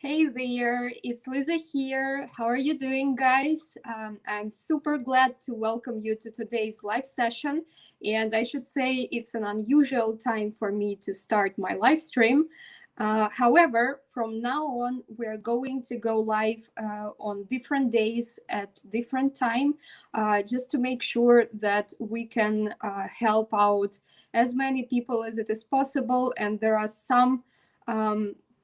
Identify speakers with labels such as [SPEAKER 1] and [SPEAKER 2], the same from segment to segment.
[SPEAKER 1] Hey there, it's Liza here. How are you doing, guys? I'm super glad to welcome you to today's live session. And I should say it's an unusual time for me to start my live stream. However, from now on, we're going to go live on different days at different time, just to make sure that we can help out as many people as it is possible. And there are some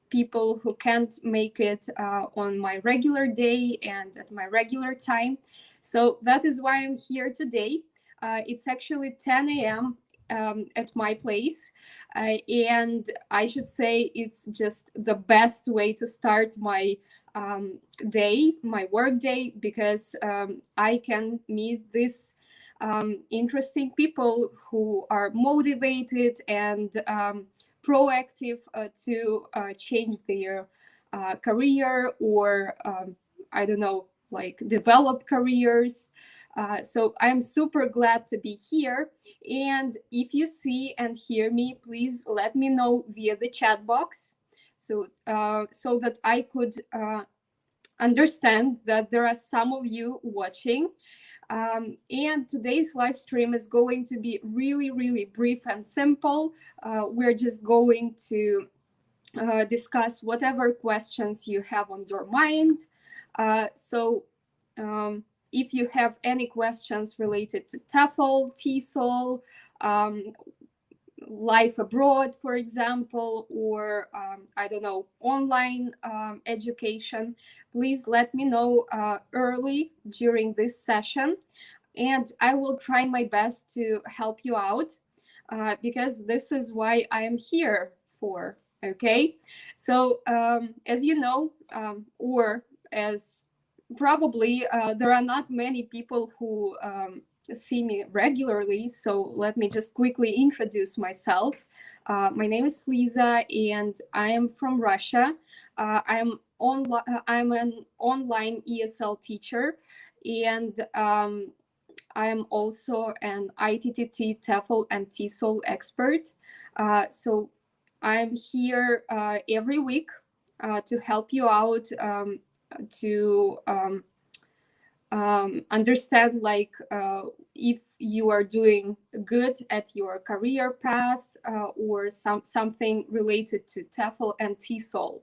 [SPEAKER 1] people who can't make it on my regular day and at my regular time. So that is why I'm here today. It's actually 10 a.m. At my place. And I should say it's just the best way to start my day, my work day, because I can meet these interesting people who are motivated and proactive to change their career or I don't know, like develop careers. So I'm super glad to be here. And if you see and hear me, please let me know via the chat box, so that I could understand that there are some of you watching. And today's live stream is going to be really, really brief and simple. We're just going to discuss whatever questions you have on your mind. So if you have any questions related to TEFL, TESOL, life abroad, for example, or I don't know, online education, please let me know early during this session, and I will try my best to help you out because this is why I am here for. Okay, so as you know, or as probably there are not many people who see me regularly, so let me just quickly introduce myself. My name is Liza, and I am from Russia. I'm an online ESL teacher, and I am also an ITTT, TEFL, and TESOL expert. So I'm here every week to help you out, to understand if you are doing good at your career path or something related to TEFL and TESOL.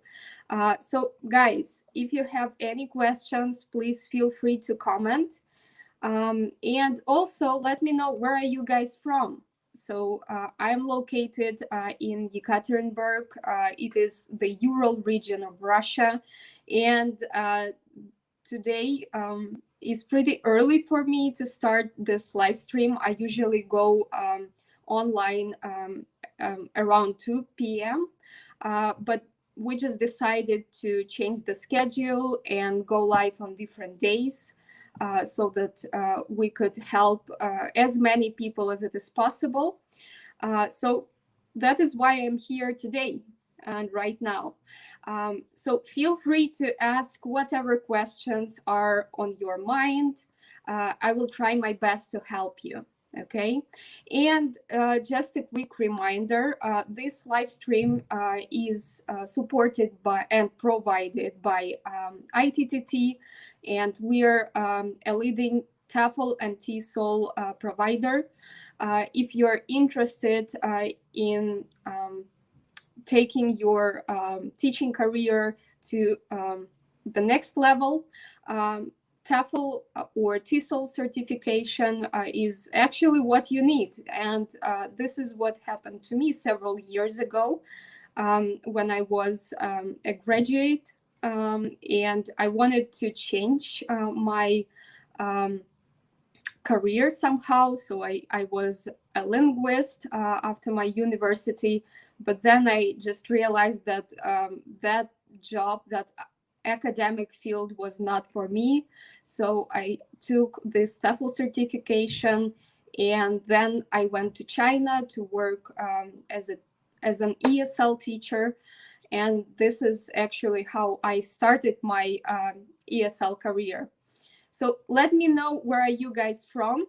[SPEAKER 1] So guys, if you have any questions, please feel free to comment. And also let me know, where are you guys from? So I'm located in Yekaterinburg. It is the Ural region of Russia. And today is pretty early for me to start this live stream. I usually go online around 2 p.m. But we just decided to change the schedule and go live on different days so that we could help as many people as it is possible. So that is why I'm here today and right now. So feel free to ask whatever questions are on your mind. I will try my best to help you. Okay, and just a quick reminder, this live stream is supported by and provided by ITTT, and we're a leading TEFL and TESOL provider. If you're interested in taking your teaching career to the next level, TEFL or TESOL certification is actually what you need. And this is what happened to me several years ago when I was a graduate, and I wanted to change my career somehow. So I was a linguist after my university, but then I just realized that that job, that academic field was not for me. So I took this TEFL certification, and then I went to China to work as an ESL teacher. And this is actually how I started my ESL career. So let me know, where are you guys from?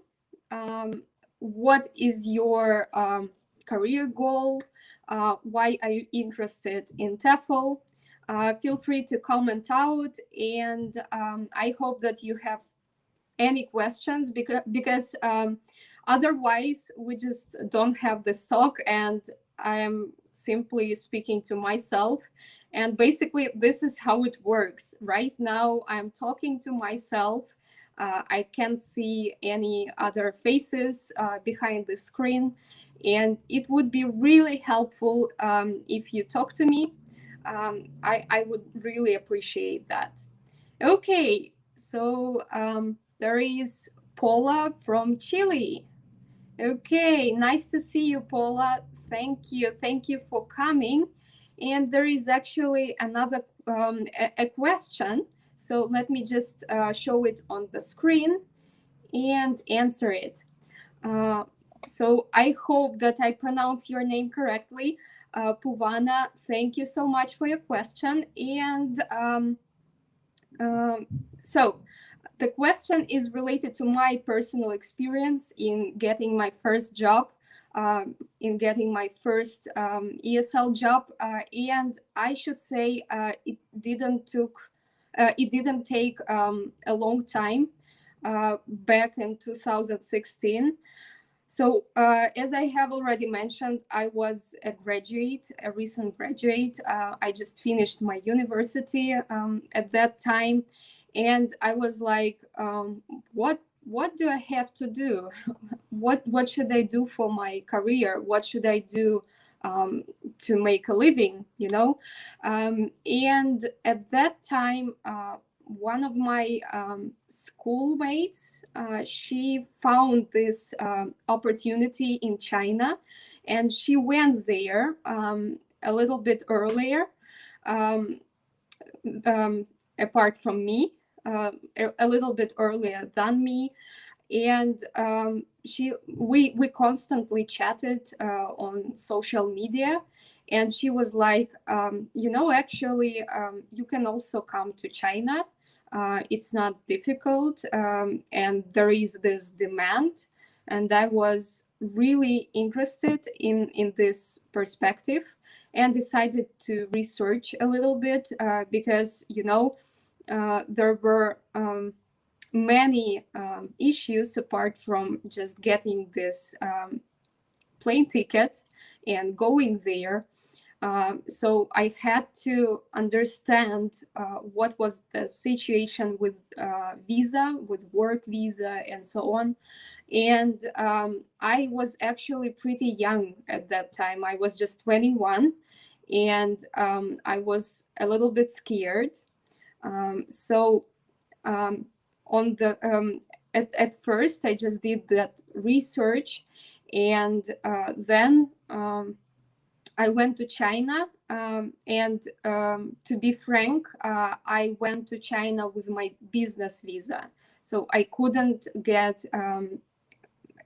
[SPEAKER 1] What is your career goal? Why are you interested in TEFL? Feel free to comment out, and I hope that you have any questions, because otherwise we just don't have the stock, and I am simply speaking to myself. And basically this is how it works right now. I'm talking to myself. I can't see any other faces behind the screen, and it would be really helpful if you talk to me. I would really appreciate that. Okay, so there is Paula from Chile. Okay, nice to see you, Paula. Thank you. Thank you for coming. And there is actually another a question. So let me just show it on the screen and answer it. So I hope that I pronounce your name correctly. Puvana, thank you so much for your question. And so the question is related to my personal experience in getting my first job, in getting my first ESL job, and I should say it didn't take a long time back in 2016. So, as I have already mentioned, I was a graduate, a recent graduate. I just finished my university at that time, and I was like, what do I have to do? What should I do for my career? What should I do to make a living? And at that time, one of my schoolmates, she found this opportunity in China, and she went there a little bit earlier, um, apart from me, a little bit earlier than me. And we constantly chatted on social media, and she was like, actually, you can also come to China. It's not difficult, and there is this demand. And I was really interested in this perspective, and decided to research a little bit, because there were many issues apart from just getting this plane ticket and going there. So I had to understand what was the situation with visa, with work visa, and so on. And I was actually pretty young at that time. I was just 21, and I was a little bit scared. So on the at first, I just did that research, and then I went to China, and to be frank, I went to China with my business visa. So I couldn't get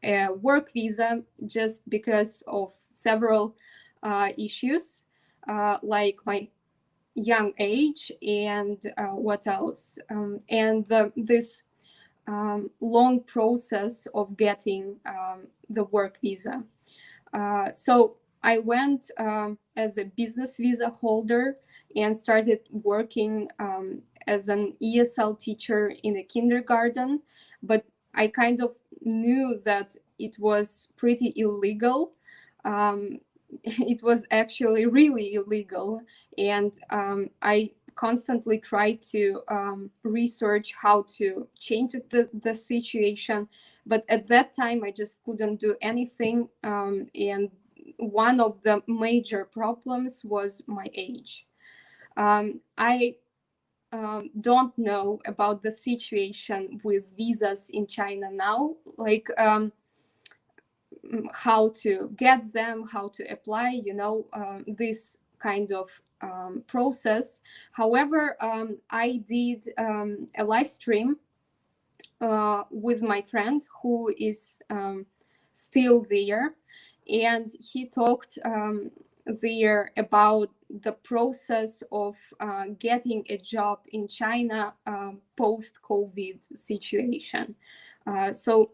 [SPEAKER 1] a work visa, just because of several issues, like my young age, and what else, and this long process of getting the work visa. So I went as a business visa holder, and started working as an ESL teacher in a kindergarten. But I kind of knew that it was pretty illegal. It was actually really illegal. And I constantly tried to research how to change the situation. But at that time, I just couldn't do anything. And one of the major problems was my age. I don't know about the situation with visas in China now, like how to get them, how to apply, this kind of process. However, I did a live stream with my friend who is still there, and he talked there about the process of getting a job in China post-COVID situation. So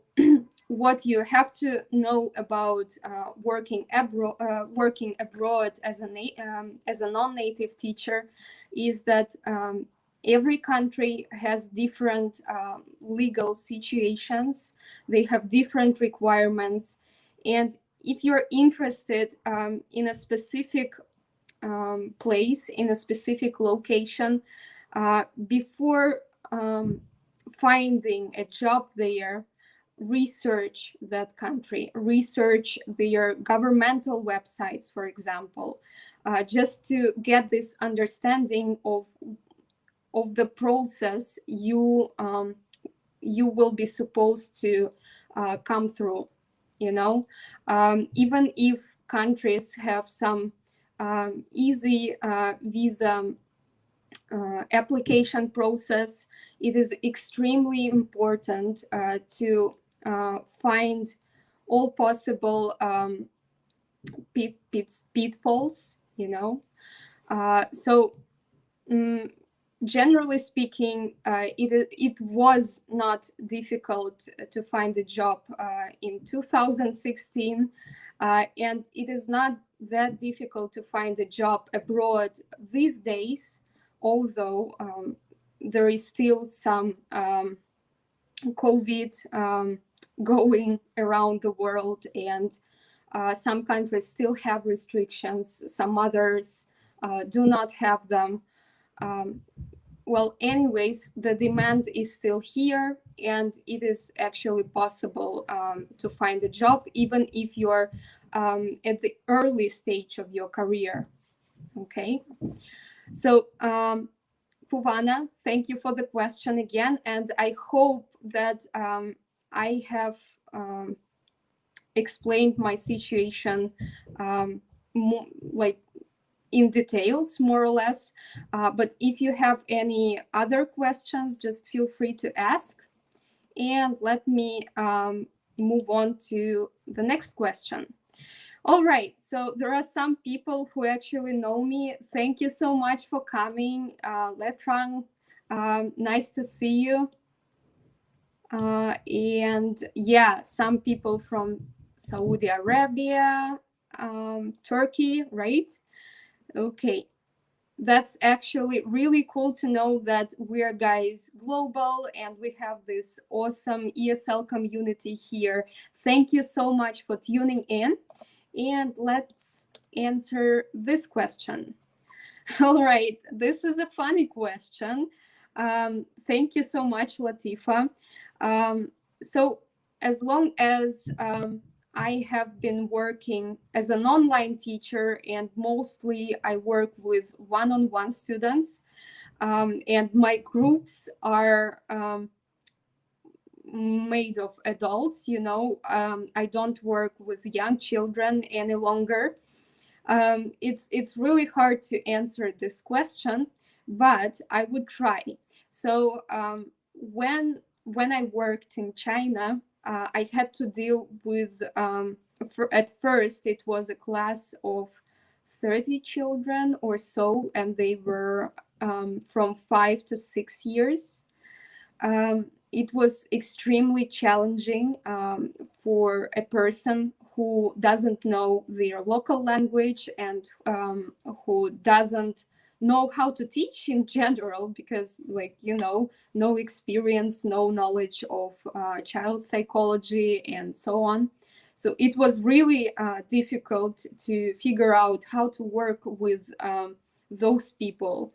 [SPEAKER 1] what you have to know about working abroad as a non-native teacher is that every country has different legal situations. They have different requirements, and if you're interested in a specific place, in a specific location, before finding a job there, research that country, research their governmental websites, for example, just to get this understanding of the process you will be supposed to come through. You know, even if countries have some easy visa application process, it is extremely important to find all possible pitfalls, you know. So generally speaking, it was not difficult to find a job in 2016, and it is not that difficult to find a job abroad these days, although there is still some COVID going around the world, and some countries still have restrictions, some others do not have them. Well, anyways, the demand is still here, and it is actually possible to find a job, even if you're at the early stage of your career. Okay, so Puvana, thank you for the question again, and I hope that I have explained my situation like in details, more or less. But if you have any other questions, just feel free to ask. And let me move on to the next question. All right, so there are some people who actually know me. Thank you so much for coming. Letrang, nice to see you. And yeah, some people from Saudi Arabia, Turkey, right? Okay, that's actually really cool to know that we are guys global and we have this awesome ESL community here. Thank you so much for tuning in, and let's answer this question. All right, this is a funny question. Thank you so much, Latifa. So as long as I have been working as an online teacher, and mostly I work with one-on-one students, and my groups are made of adults, you know. I don't work with young children any longer. It's really hard to answer this question, but I would try. So when I worked in China, I had to deal with, at first it was a class of 30 children or so, and they were from 5 to 6 years. It was extremely challenging for a person who doesn't know their local language and who doesn't know how to teach in general, because, like, you know, no experience, no knowledge of child psychology and so on. So it was really difficult to figure out how to work with those people.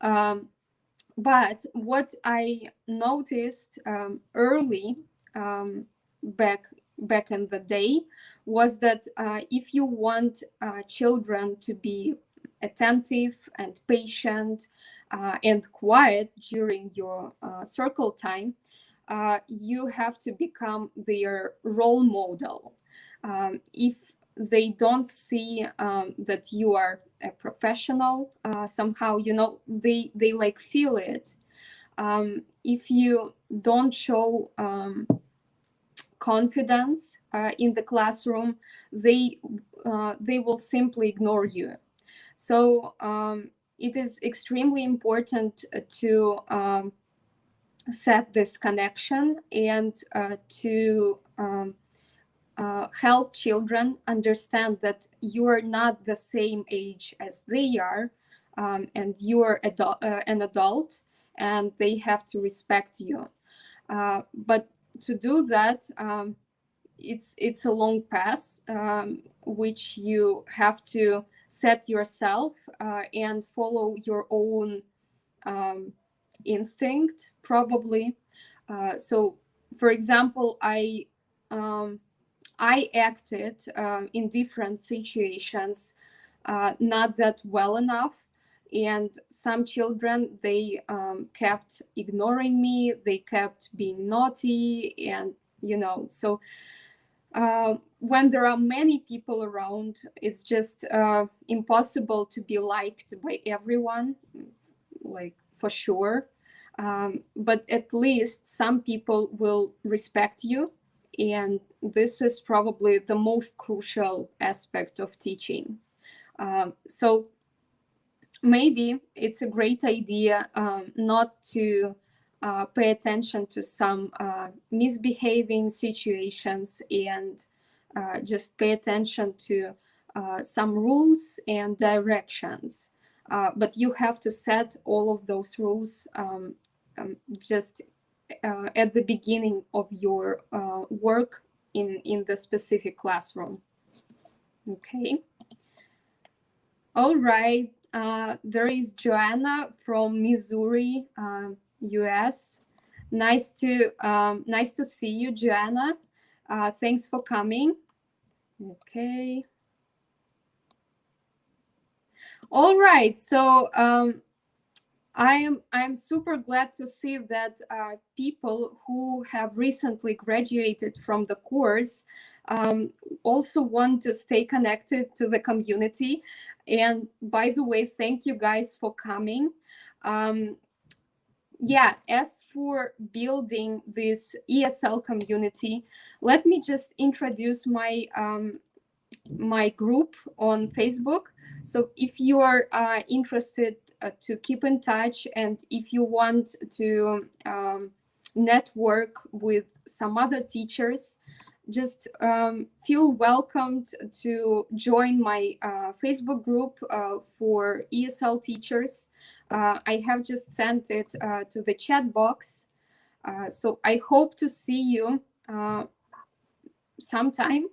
[SPEAKER 1] But what I noticed early, back in the day, was that if you want children to be attentive and patient and quiet during your circle time, you have to become their role model. If they don't see that you are a professional, somehow, you know, they like feel it. If you don't show confidence in the classroom, they will simply ignore you. So it is extremely important to set this connection and to help children understand that you are not the same age as they are, and you are an adult, and they have to respect you. But to do that, it's a long path, which you have to set yourself and follow your own instinct, probably. So, for example, I acted in different situations not that well enough, and some children, they kept ignoring me, they kept being naughty, and so when there are many people around, it's just impossible to be liked by everyone, like, for sure. But at least some people will respect you, and this is probably the most crucial aspect of teaching. So maybe it's a great idea not to pay attention to some misbehaving situations, and just pay attention to some rules and directions. But you have to set all of those rules just at the beginning of your work in the specific classroom. Okay. All right. There is Joanna from Missouri, US. Nice to see you, Joanna. Thanks for coming. Okay. All right. So I'm super glad to see that people who have recently graduated from the course also want to stay connected to the community. And by the way, thank you guys for coming. Yeah, as for building this ESL community, let me just introduce my my group on Facebook. So if you are interested to keep in touch, and if you want to network with some other teachers, just feel welcomed to join my Facebook group for ESL teachers. I have just sent it to the chat box. So I hope to see you sometime.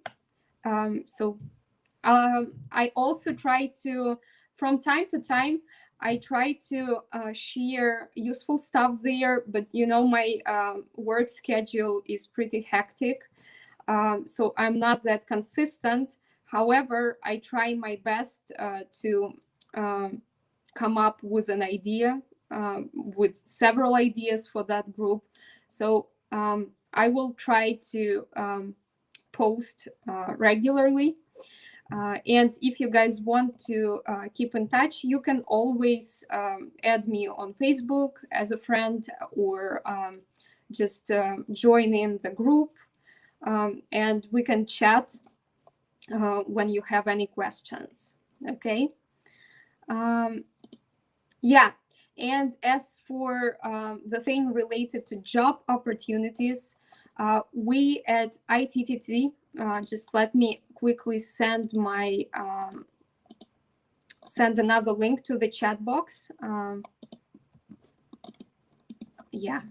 [SPEAKER 1] I also try to, from time to time, I try to share useful stuff there, but my work schedule is pretty hectic. So I'm not that consistent. However, I try my best to come up with an idea, with several ideas for that group. So I will try to post regularly. And if you guys want to keep in touch, you can always add me on Facebook as a friend, or just join in the group, and we can chat when you have any questions. Okay. Yeah. And as for the thing related to job opportunities, we at ITTT, just let me quickly send my send another link to the chat box. Yeah,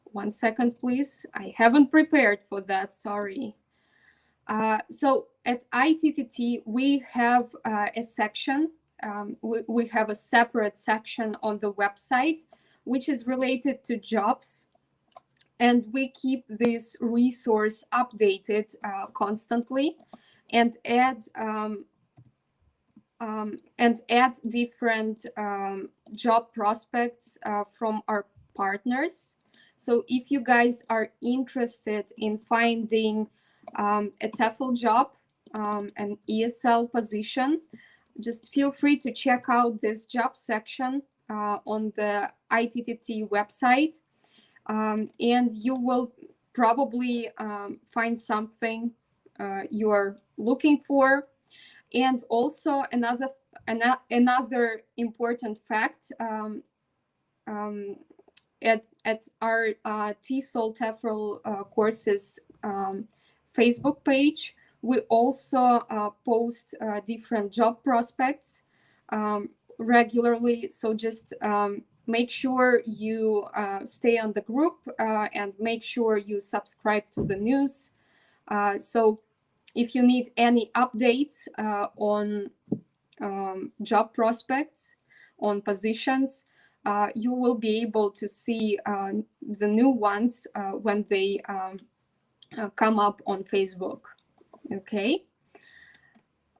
[SPEAKER 1] 1 second, please. I haven't prepared for that, sorry. So at ITTT, we have a section, we have a separate section on the website, which is related to jobs. And we keep this resource updated constantly, and add different job prospects from our partners. So if you guys are interested in finding a TEFL job, an ESL position, just feel free to check out this job section on the ITTT website, and you will probably find something you are looking for. And also another important fact, at our TESOL TEFL courses Facebook page. We also post different job prospects regularly. So just make sure you stay on the group and make sure you subscribe to the news. So if you need any updates on job prospects, on positions, you will be able to see the new ones when they come up on Facebook. Okay.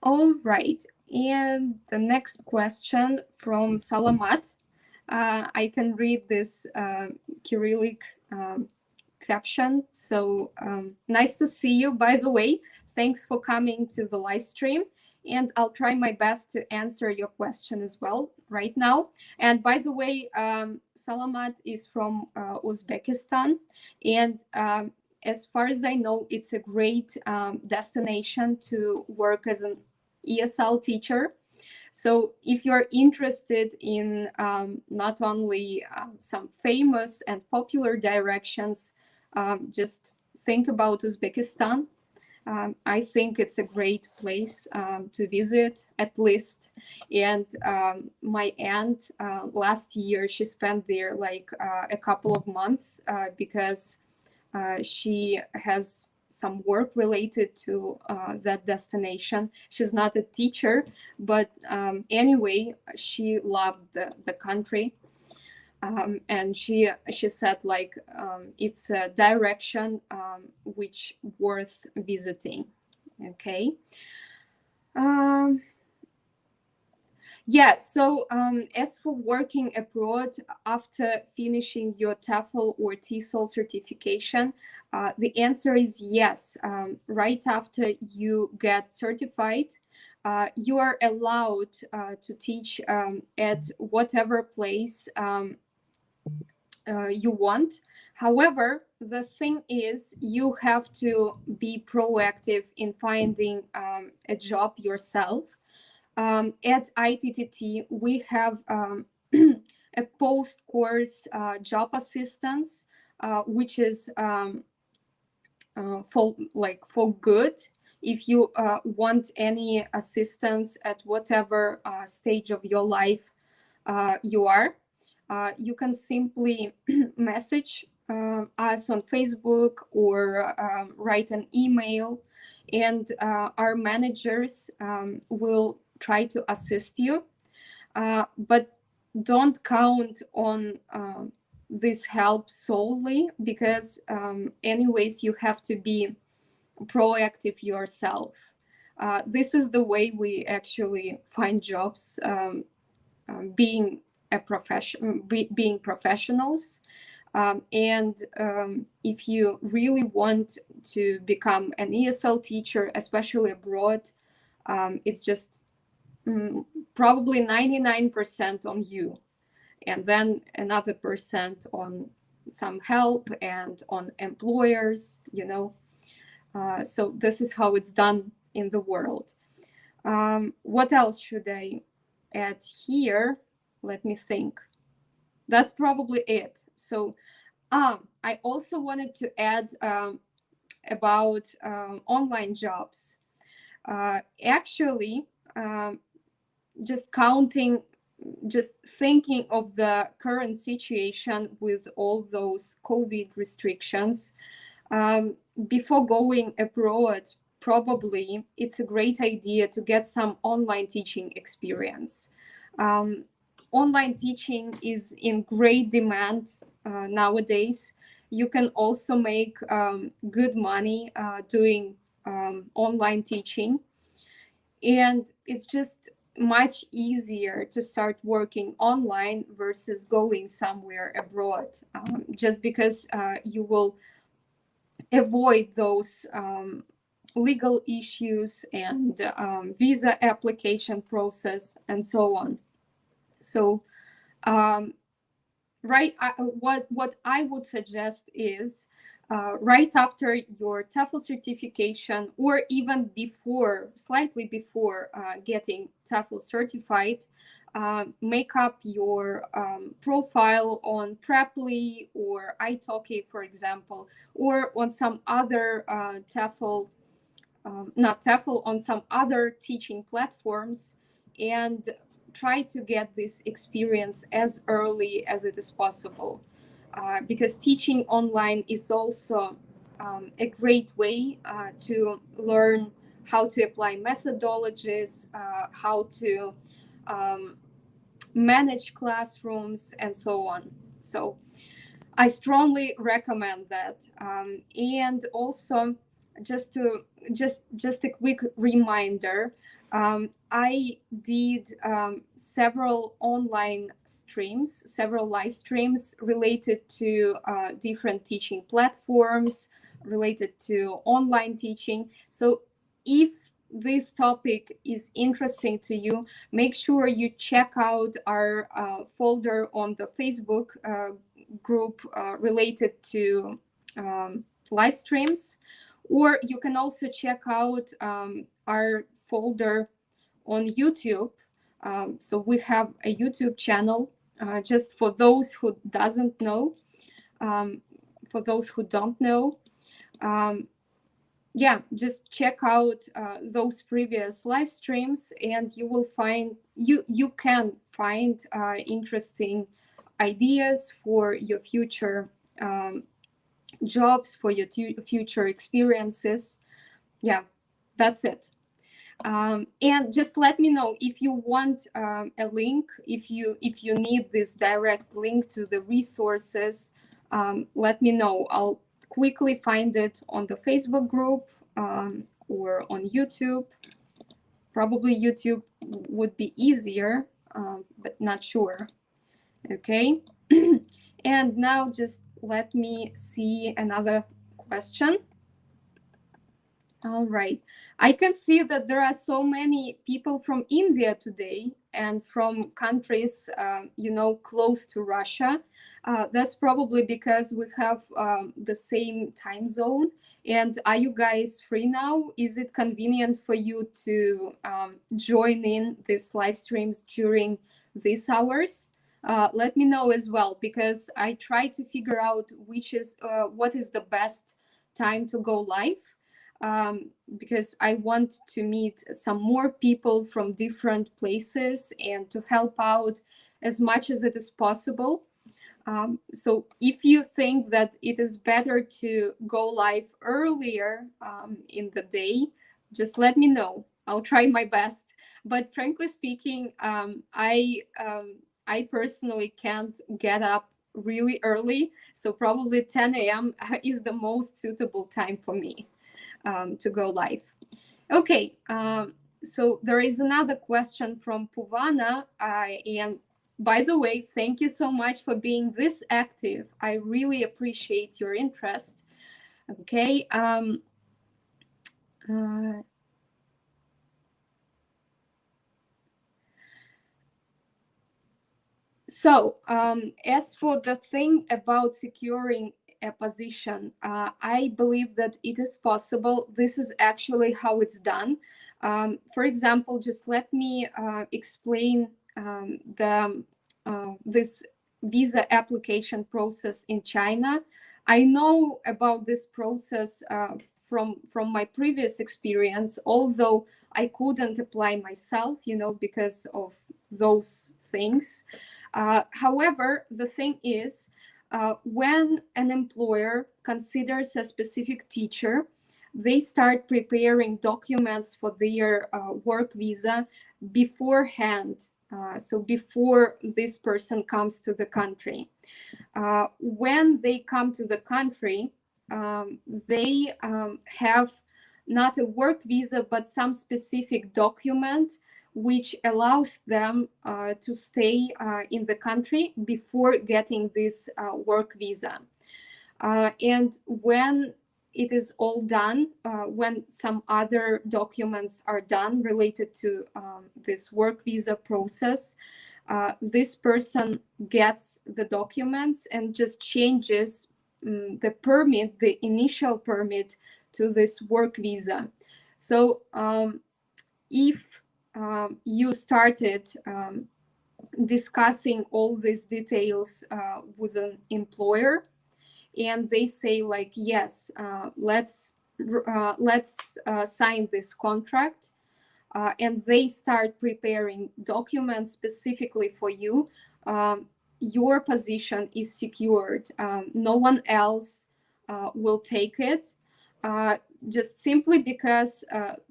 [SPEAKER 1] All right. And the next question from Salamat. I can read this Cyrillic caption. So nice to see you, by the way. Thanks for coming to the live stream. And I'll try my best to answer your question as well right now. And by the way, Salamat is from Uzbekistan. And as far as I know, it's a great destination to work as an ESL teacher. So if you're interested in not only some famous and popular directions, just think about Uzbekistan. I think it's a great place to visit, at least. And my aunt, last year, she spent there like a couple of months because she has some work related to that destination. She's not a teacher, but anyway, she loved the country. And she said like it's a direction which worth visiting. Okay. Yeah, so as for working abroad after finishing your TEFL or TESOL certification, the answer is yes. Right after you get certified, you are allowed to teach at whatever place you want. However, the thing is, you have to be proactive in finding a job yourself. At ITTT, we have a post-course job assistance, which is for good. If you want any assistance at whatever stage of your life you are, you can simply message us on Facebook or write an email, and our managers will try to assist you. But don't count on this help solely, because anyways, you have to be proactive yourself. This is the way we actually find jobs, being professionals. And if you really want to become an ESL teacher, especially abroad, it's just probably 99% on you, and then another percent on some help and on employers, you know. So this is how it's done in the world. What else should I add here? Let me think. That's probably it. So I also wanted to add about online jobs. Actually, just thinking of the current situation with all those COVID restrictions, before going abroad, probably it's a great idea to get some online teaching experience. Online teaching is in great demand nowadays. You can also make good money doing online teaching. And it's just much easier to start working online versus going somewhere abroad, just because you will avoid those legal issues and visa application process and so on. So what I would suggest is right after your TEFL certification, or even before, slightly before getting TEFL certified, make up your profile on Preply or italki, for example, or on some other TEFL, not TEFL, on some other teaching platforms, and try to get this experience as early as it is possible. Because teaching online is also a great way to learn how to apply methodologies, how to manage classrooms, and so on. So I strongly recommend that. And also, just a quick reminder, I did several online streams, several live streams related to different teaching platforms, related to online teaching. So if this topic is interesting to you, make sure you check out our folder on the Facebook group related to live streams, or you can also check out our folder on YouTube. So we have a YouTube channel, just for those who doesn't know, for those who don't know. Yeah, just check out those previous live streams, and you will find you can find interesting ideas for your future jobs, for your future experiences. Yeah, that's it. And just let me know if you want a link, if you need this direct link to the resources. Let me know. I'll quickly find it on the Facebook group or on YouTube. Probably YouTube would be easier, but not sure. Okay. And now just let me see another question. All right. I can see that there are so many people from India today and from countries, close to Russia. That's probably because we have the same time zone. And are you guys free now? Is it convenient for you to join in these live streams during these hours? Let me know as well, because I try to figure out what is the best time to go live. Because I want to meet some more people from different places and to help out as much as it is possible. So if you think that it is better to go live earlier in the day, just let me know. I'll try my best. But frankly speaking, I personally can't get up really early. So probably 10 a.m. is the most suitable time for me to go live. Okay, so there is another question from Puvana, and by the way, thank you so much for being this active. I really appreciate your interest. Okay. So as for the thing about securing a position, I believe that it is possible. This is actually how it's done. For example, just let me explain this visa application process in China. I know about this process from my previous experience, although I couldn't apply myself, because of those things. However, the thing is, when an employer considers a specific teacher, they start preparing documents for their work visa beforehand. So before this person comes to the country. When they come to the country, they have not a work visa, but some specific document which allows them to stay in the country before getting this work visa. And when it is all done, when some other documents are done related to this work visa process, this person gets the documents and just changes the permit, the initial permit, to this work visa. So if you started discussing all these details with an employer, and they say like, yes, let's sign this contract, and they start preparing documents specifically for you, your position is secured. No one else will take it, just simply because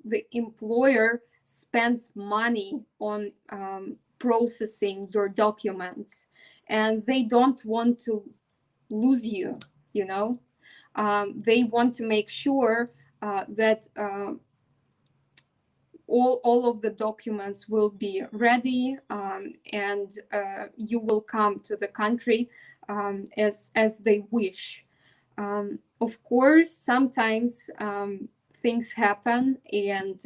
[SPEAKER 1] the employer spends money on processing your documents, and they don't want to lose you, you know. They want to make sure that all of the documents will be ready, and you will come to the country as they wish. Of course, sometimes things happen, and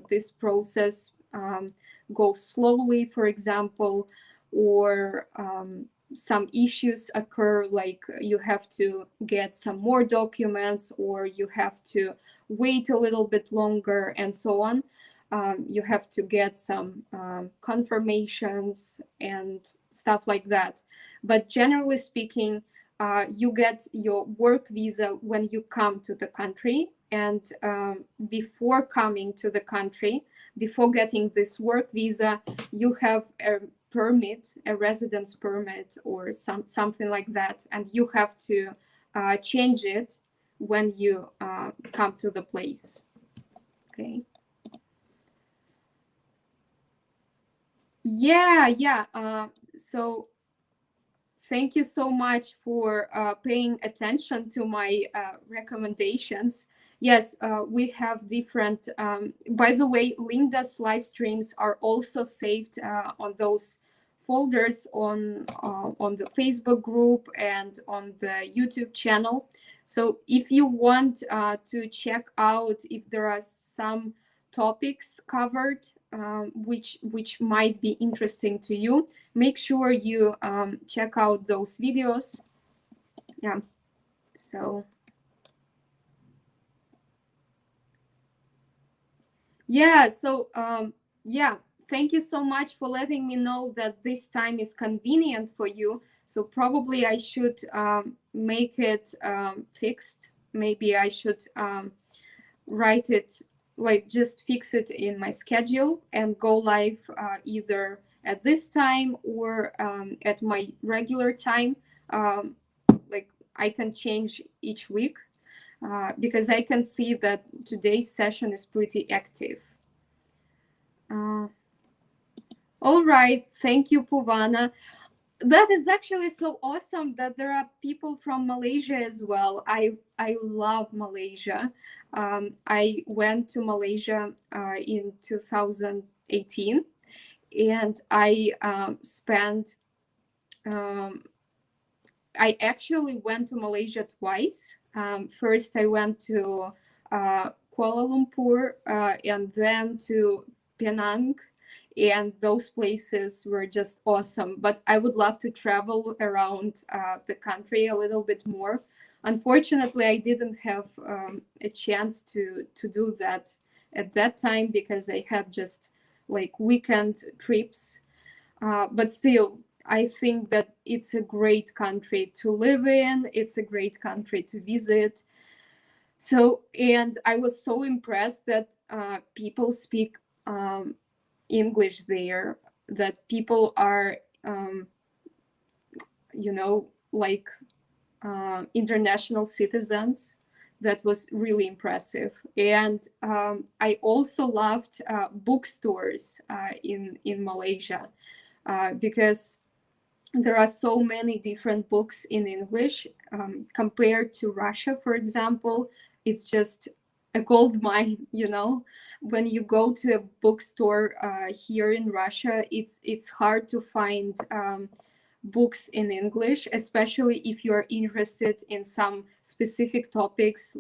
[SPEAKER 1] this process goes slowly, for example, or some issues occur, like you have to get some more documents, or you have to wait a little bit longer, and so on. You have to get some confirmations and stuff like that. But generally speaking, you get your work visa when you come to the country. And before coming to the country, before getting this work visa, you have a permit, a residence permit, or something like that. And you have to change it when you come to the place. Okay. Yeah. So thank you so much for paying attention to my recommendations. Yes, we have different, by the way, Linda's live streams are also saved on those folders on the Facebook group and on the YouTube channel. So if you want to check out if there are some topics covered which might be interesting to you, make sure you check out those videos. Yeah. So yeah, so yeah, thank you so much for letting me know that this time is convenient for you. So probably I should make it fixed. Maybe I should write it, like just fix it in my schedule and go live either at this time or at my regular time. Like I can change each week because I can see that today's session is pretty active. All right, thank you, Puvana. That is actually so awesome that there are people from Malaysia as well. I love Malaysia. I went to Malaysia in 2018, and I spent. I actually went to Malaysia twice. First, I went to Kuala Lumpur and then to Penang, and those places were just awesome. But I would love to travel around the country a little bit more. Unfortunately, I didn't have a chance to do that at that time because I had just like weekend trips. But still, I think that it's a great country to live in. It's a great country to visit. So, and I was so impressed that people speak English there, that people are, like international citizens. That was really impressive. And I also loved bookstores in Malaysia because there are so many different books in English compared to Russia, for example. It's just a gold mine, When you go to a bookstore here in Russia, it's hard to find books in English, especially if you're interested in some specific topics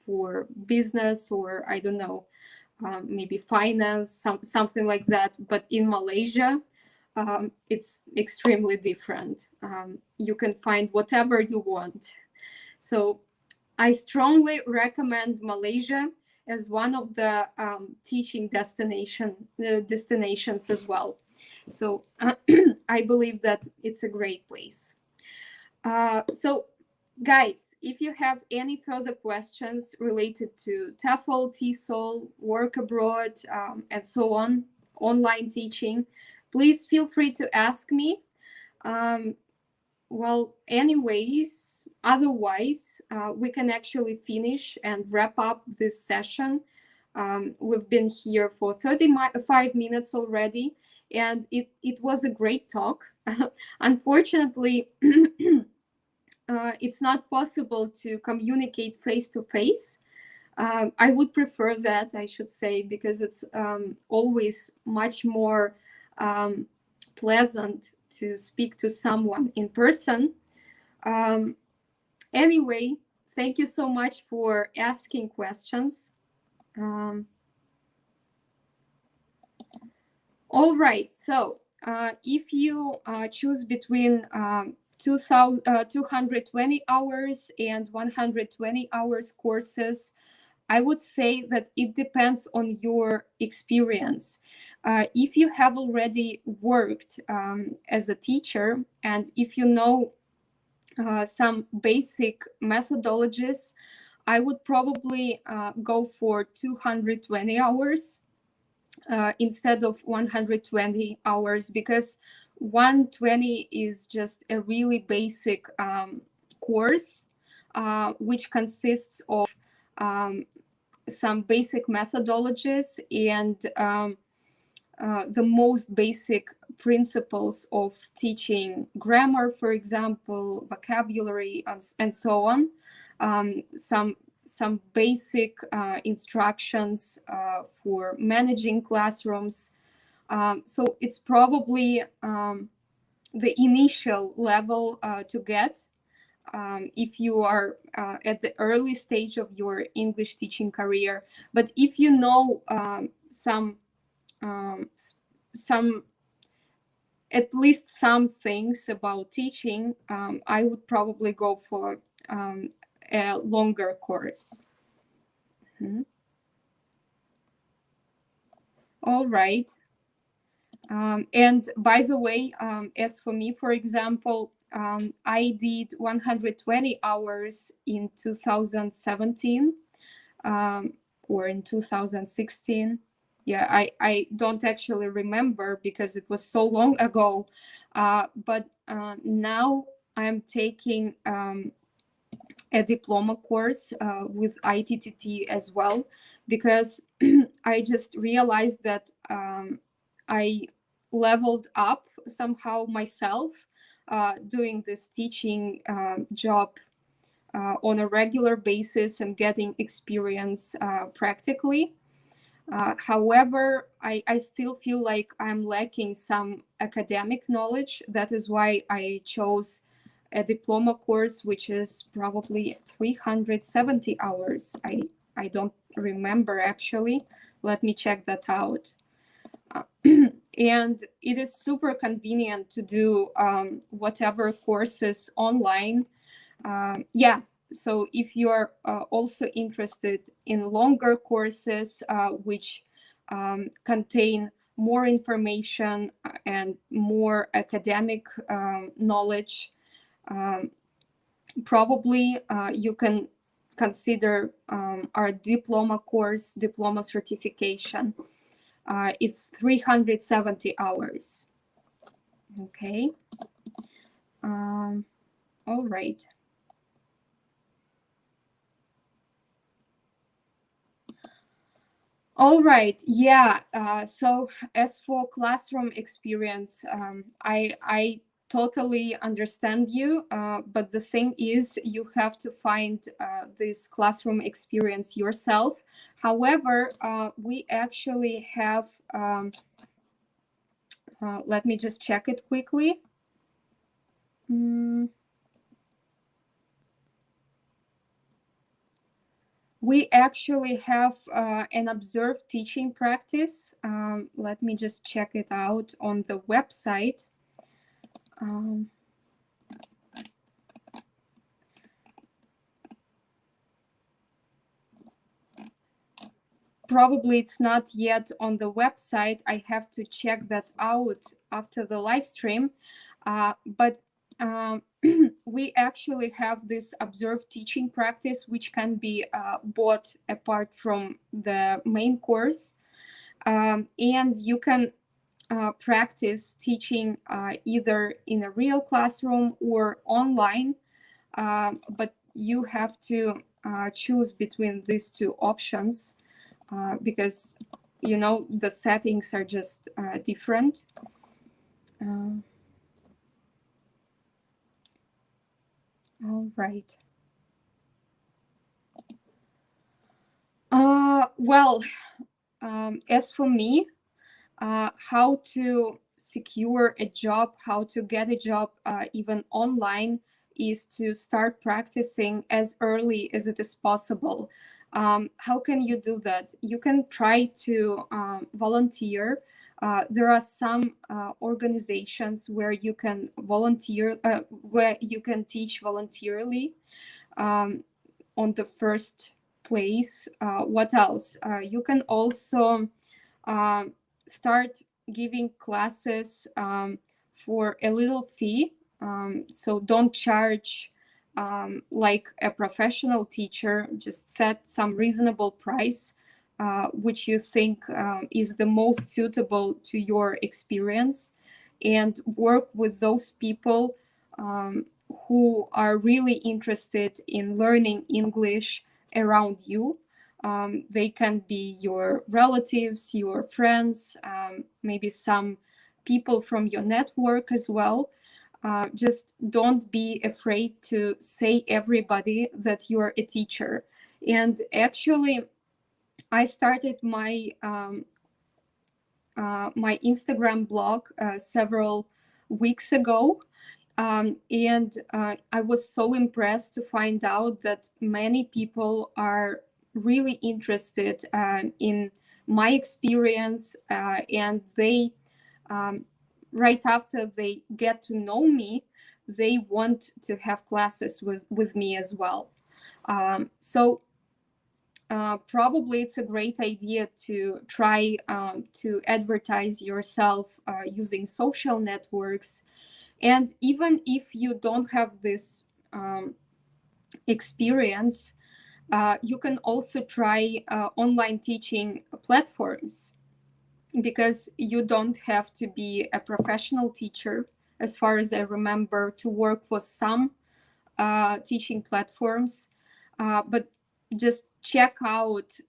[SPEAKER 1] for business or, I don't know, maybe finance, something like that. But in Malaysia, it's extremely different. You can find whatever you want. So I strongly recommend Malaysia as one of the teaching destinations as well. So I believe that it's a great place. So guys, if you have any further questions related to TEFL, TESOL, work abroad, and so on, online teaching, please feel free to ask me. Well, anyways, otherwise, we can actually finish and wrap up this session. We've been here for 35 minutes already, and it was a great talk. Unfortunately, it's not possible to communicate face-to-face. I would prefer that, I should say, because it's always much more pleasant to speak to someone in person. Anyway, thank you so much for asking questions. All right, so if you choose between 220 hours and 120 hours courses, I would say that it depends on your experience. If you have already worked as a teacher, and if you know some basic methodologies, I would probably go for 220 hours instead of 120 hours, because 120 is just a really basic course, which consists of some basic methodologies and the most basic principles of teaching grammar, for example, vocabulary, and so on. Some basic instructions for managing classrooms. So it's probably the initial level to get if you are at the early stage of your English teaching career. But if you know some at least some things about teaching, I would probably go for a longer course. All right. And by the way, as for me, for example, I did 120 hours in 2017 or in 2016. Yeah, I don't actually remember because it was so long ago. But now I'm taking a diploma course with ITTT as well, because I just realized that I leveled up somehow myself doing this teaching job on a regular basis and getting experience practically. However, I still feel like I'm lacking some academic knowledge. That is why I chose a diploma course, which is probably 370 hours. I don't remember actually. Let me check that out. And it is super convenient to do whatever courses online. Yeah, so if you're also interested in longer courses which contain more information and more academic knowledge, probably you can consider our diploma course, diploma certification. It's 370 hours. Okay. All right. All right. Yeah. So as for classroom experience, I totally understand you. But the thing is, you have to find this classroom experience yourself. However, we actually have, let me just check it quickly. We actually have an observed teaching practice. Let me just check it out on the website. probably it's not yet on the website. I have to check that out after the live stream. But we actually have this observed teaching practice, which can be bought apart from the main course. And you can practice teaching either in a real classroom or online. But you have to choose between these two options because, you know, the settings are just different. All right. Well, as for me, how to secure a job, how to get a job even online, is to start practicing as early as it is possible. How can you do that? You can try to volunteer. There are some organizations where you can volunteer, where you can teach voluntarily on the first place. What else? You can also start giving classes for a little fee. So don't charge like a professional teacher, just set some reasonable price which you think is the most suitable to your experience, and work with those people who are really interested in learning English around you. They can be your relatives, your friends, maybe some people from your network as well. Just don't be afraid to say everybody that you're a teacher. And actually, I started my my Instagram blog several weeks ago. And I was so impressed to find out that many people are really interested in my experience, and they, right after they get to know me, they want to have classes with me as well. So probably it's a great idea to try to advertise yourself using social networks. And even if you don't have this experience, you can also try online teaching platforms, because you don't have to be a professional teacher, as far as I remember, to work for some teaching platforms. But just check out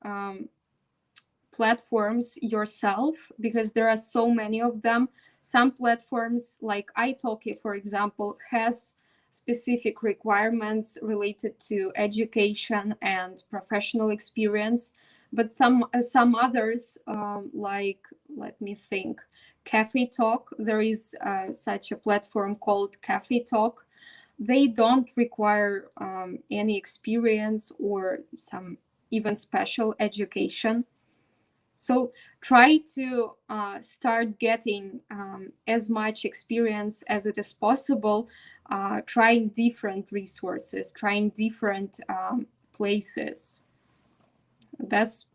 [SPEAKER 1] platforms yourself, because there are so many of them. Some platforms, like italki, for example, has specific requirements related to education and professional experience. But some others, like, let me think, Cafe Talk, there is such a platform called Cafe Talk. They don't require any experience or some even special education. So try to start getting as much experience as it is possible, trying different resources, trying different places. That's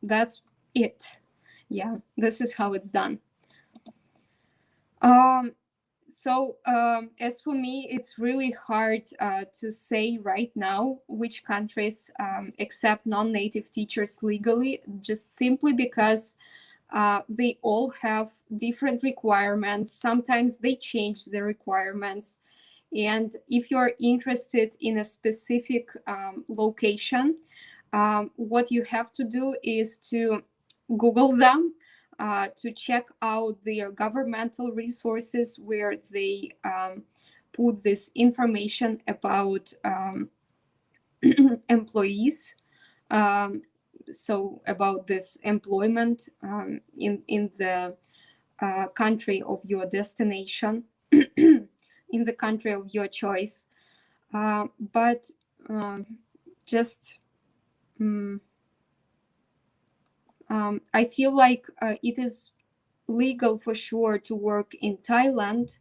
[SPEAKER 1] it. Yeah, this is how it's done. So as for me, it's really hard to say right now which countries accept non-native teachers legally, just simply because they all have different requirements. Sometimes they change the requirements. And if you're interested in a specific location, what you have to do is to Google them, to check out their governmental resources where they put this information about employees. So about this employment in the country of your destination, in the country of your choice. But just I feel like it is legal for sure to work in Thailand.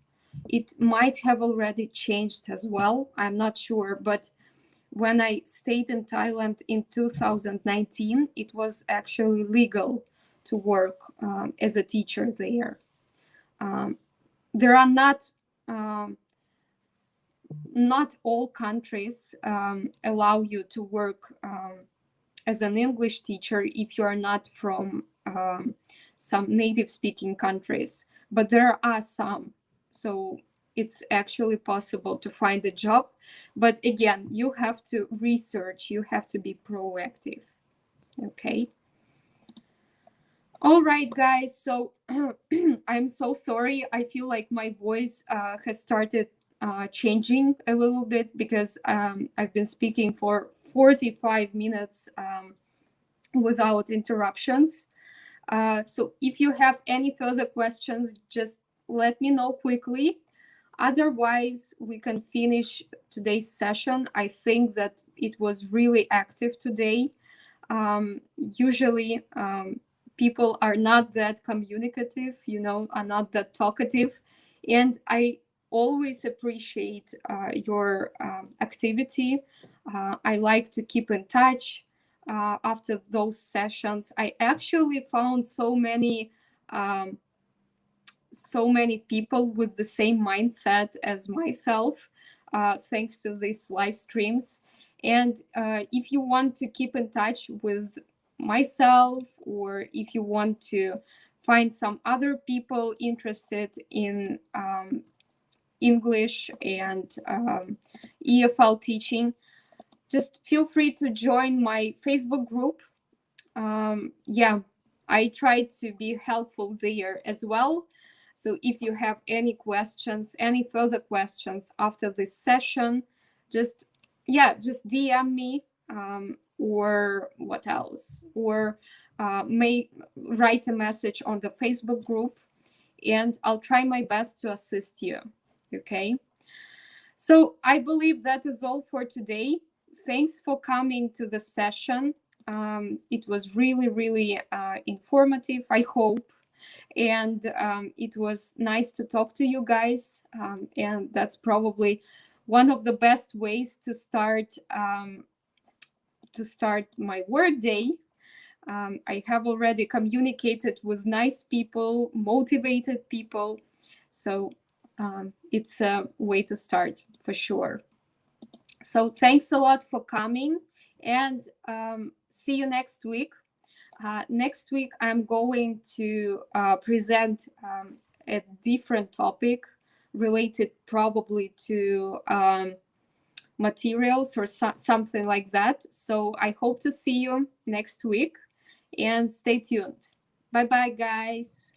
[SPEAKER 1] It might have already changed as well, I'm not sure, but when I stayed in Thailand in 2019, it was actually legal to work as a teacher there. There are not all countries allow you to work as an English teacher if you are not from some native speaking countries, but there are some. So it's actually possible to find a job. But again, you have to research, you have to be proactive. Okay. All right, guys. So I'm so sorry. I feel like my voice has started changing a little bit because I've been speaking for 45 minutes without interruptions. So if you have any further questions, just let me know quickly. Otherwise, we can finish today's session. I think that it was really active today. Usually, people are not that communicative, are not that talkative. And I always appreciate your activity. I like to keep in touch after those sessions. I actually found so many people with the same mindset as myself, thanks to these live streams. And if you want to keep in touch with myself, or if you want to find some other people interested in English and EFL teaching, just feel free to join my Facebook group. Yeah, I try to be helpful there as well. So if you have any questions, any further questions after this session, just DM me, or what else, or may write a message on the Facebook group, and I'll try my best to assist you. Okay. So I believe that is all for today. Thanks for coming to the session. It was really, really informative, I hope. And it was nice to talk to you guys. And that's probably one of the best ways to start my work day. I have already communicated with nice people, motivated people. So it's a way to start for sure. So thanks a lot for coming, and see you next week. Next week, I'm going to present a different topic related probably to materials or something like that. So I hope to see you next week, and stay tuned. Bye-bye, guys.